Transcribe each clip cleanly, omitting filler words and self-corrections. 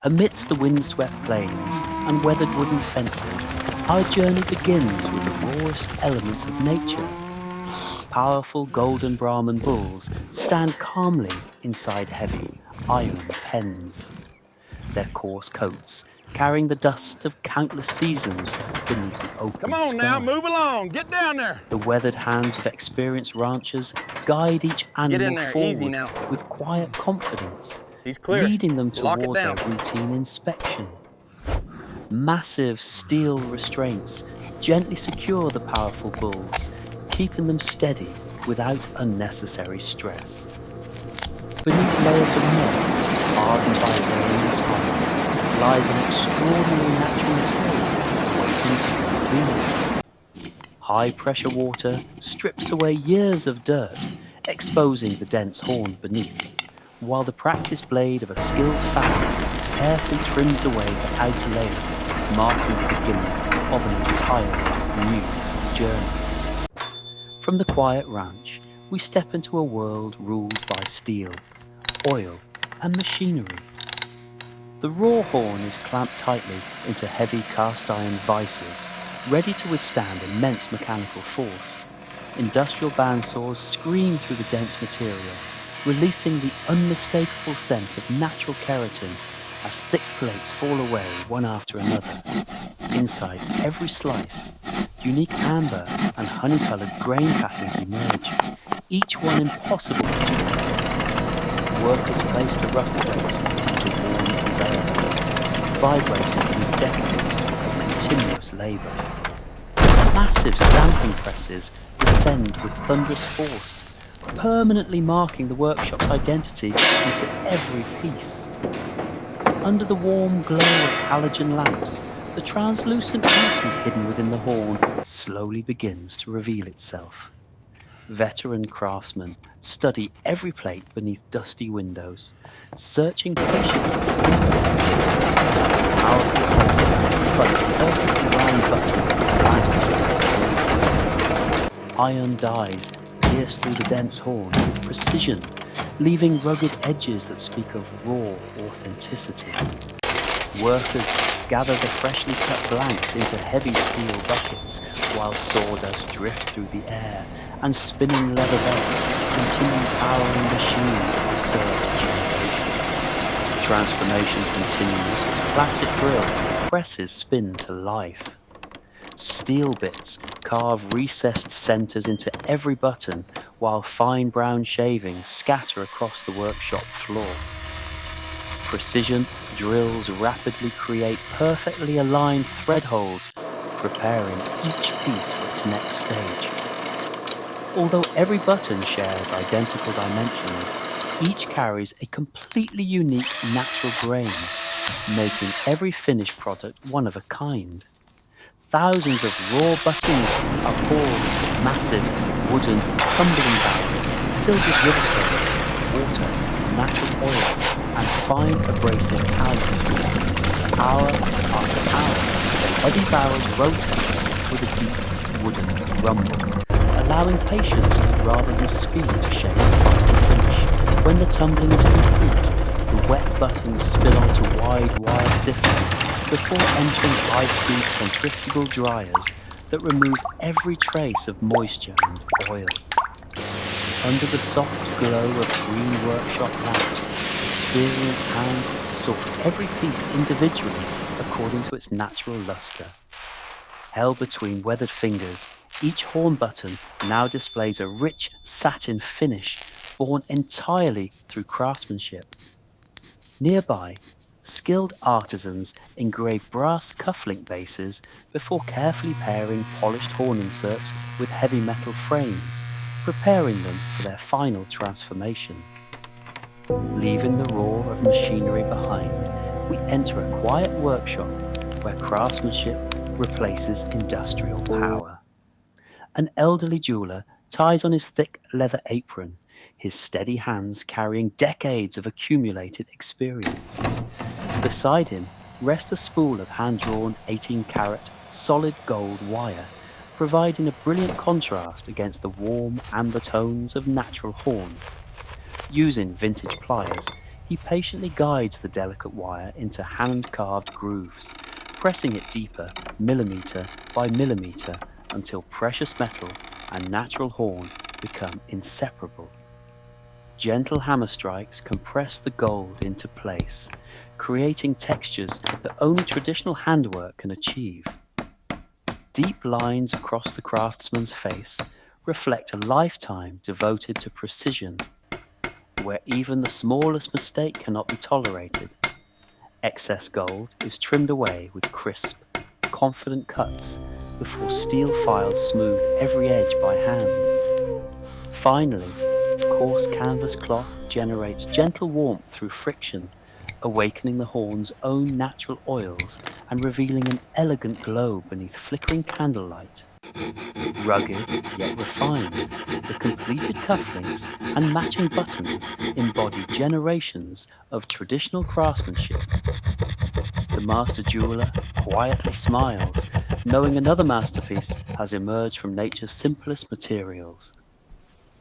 Amidst the windswept plains and weathered wooden fences, our journey begins with the rawest elements of nature. Powerful Golden Brahman bulls stand calmly inside heavy, iron pens. Their coarse coats carrying the dust of countless seasons beneath the open Come on sky. now, move along, get down there. The weathered hands of experienced ranchers guide each animal there, forward easy now. with quiet confidence, He's clear. leading them Lock it toward their down. routine inspection. Massive steel restraints gently secure the powerful bulls, keeping them steady without unnecessary stress. Beneath layers of mud, hardened by rain and time, lies an extraordinary natural material waiting to be revealed. High-pressure water strips away years of dirt, exposing the dense horn beneath, while the practiced blade of a skilled farrier carefully trims away the outer layers, marking the beginning of an entirely new journey. From the quiet ranch, we step into a world ruled by steel, oil, and machinery. The raw horn is clamped tightly into heavy cast-iron vices, ready to withstand immense mechanical force. Industrial bandsaws scream through the dense material, releasing the unmistakable scent of natural keratin as thick plates fall away one after another. Inside every slice, unique amber and honey-coloured grain patterns emerge, each one impossible to duplicate. Workers place the rough plates onto worn conveyor belts, vibrating beneath decades of continuous labour. Massive stamping presses descend with thunderous force, permanently marking the workshop's identity into every piece. Under the warm glow of halogen lamps, the translucent beauty hidden within the horn slowly begins to reveal itself. Veteran craftsmen study every plate beneath dusty windows, searching patiently for imperfections. Powerful presses punch perfectly round button lands with iron dies pierce through the dense horn with precision, leaving rugged edges that speak of raw authenticity. Workers gather the freshly cut blanks into heavy steel buckets while sawdust drift through the air and spinning leather belts continue powering machines that have served generations. Transformation continues as classic drill presses spin to life. Steel bits carve recessed centers into every button while fine brown shavings scatter across the workshop floor. Precision drills rapidly create perfectly aligned thread holes, preparing each piece for its next stage. Although every button shares identical dimensions, each carries a completely unique natural grain, making every finished product one of a kind. Thousands of raw buttons are poured into massive wooden tumbling barrels filled with riverstones, water, natural oils, and fine abrasive alloys. Hour after hour, the heavy barrels rotate with a deep wooden rumble, allowing patience rather than speed to shape the final finish. When the tumbling is complete, the wet buttons spill onto wide wire sifters before entering high-speed centrifugal dryers that remove every trace of moisture and oil. Under the soft glow of green workshop lamps, experienced hands sort every piece individually according to its natural luster. Held between weathered fingers, each horn button now displays a rich satin finish born entirely through craftsmanship. Nearby, skilled artisans engrave brass cufflink bases before carefully pairing polished horn inserts with heavy metal frames, preparing them for their final transformation. Leaving the roar of machinery behind, we enter a quiet workshop where craftsmanship replaces industrial power. An elderly jeweler ties on his thick leather apron, his steady hands carrying decades of accumulated experience. Beside him rests a spool of hand-drawn 18-carat solid gold wire, providing a brilliant contrast against the warm amber tones of natural horn. Using vintage pliers, he patiently guides the delicate wire into hand-carved grooves, pressing it deeper, millimetre by millimetre, until precious metal and natural horn become inseparable. Gentle hammer strikes compress the gold into place, creating textures that only traditional handwork can achieve. Deep lines across the craftsman's face reflect a lifetime devoted to precision, where even the smallest mistake cannot be tolerated. Excess gold is trimmed away with crisp, confident cuts before steel files smooth every edge by hand. Finally, coarse canvas cloth generates gentle warmth through friction, awakening the horn's own natural oils and revealing an elegant glow beneath flickering candlelight. Rugged yet refined, the completed cufflinks and matching buttons embody generations of traditional craftsmanship. The master jeweler quietly smiles, knowing another masterpiece has emerged from nature's simplest materials.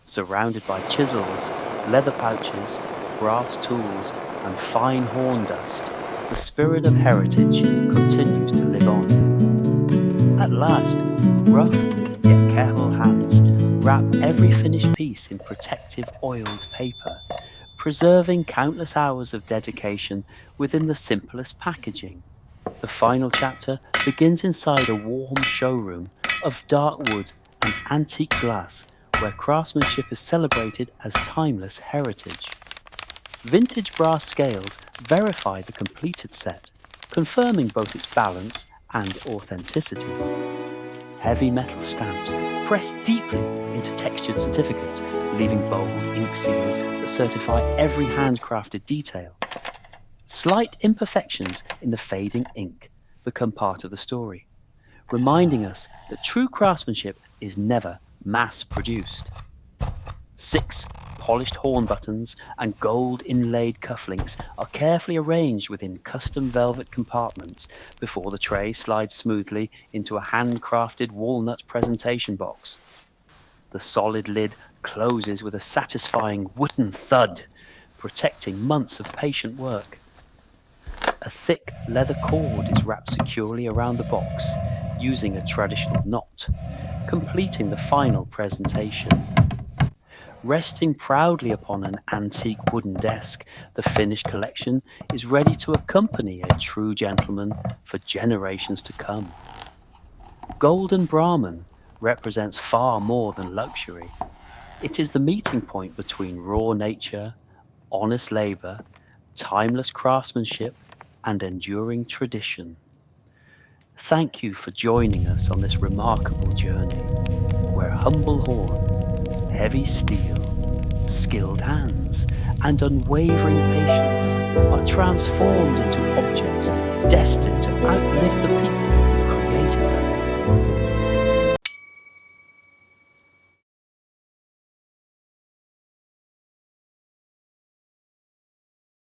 Surrounded by chisels, leather pouches, brass tools, and fine horn dust, the spirit of heritage continues to live on. At last, rough yet careful hands wrap every finished piece in protective oiled paper, preserving countless hours of dedication within the simplest packaging. The final chapter begins inside a warm showroom of dark wood and antique glass, where craftsmanship is celebrated as timeless heritage. Vintage brass scales verify the completed set, confirming both its balance and authenticity. Heavy metal stamps press deeply into textured certificates, leaving bold ink seals that certify every handcrafted detail. Slight imperfections in the fading ink become part of the story, reminding us that true craftsmanship is never mass-produced. 6 polished horn buttons and gold inlaid cufflinks are carefully arranged within custom velvet compartments before the tray slides smoothly into a handcrafted walnut presentation box. The solid lid closes with a satisfying wooden thud, protecting months of patient work. A thick leather cord is wrapped securely around the box, using a traditional knot, completing the final presentation. Resting proudly upon an antique wooden desk, the finished collection is ready to accompany a true gentleman for generations to come. Golden Brahman represents far more than luxury. It is the meeting point between raw nature, honest labor, timeless craftsmanship, and enduring tradition. Thank you for joining us on this remarkable journey, where humble horn, heavy steel, skilled hands, and unwavering patience are transformed into objects destined to outlive the people who created them.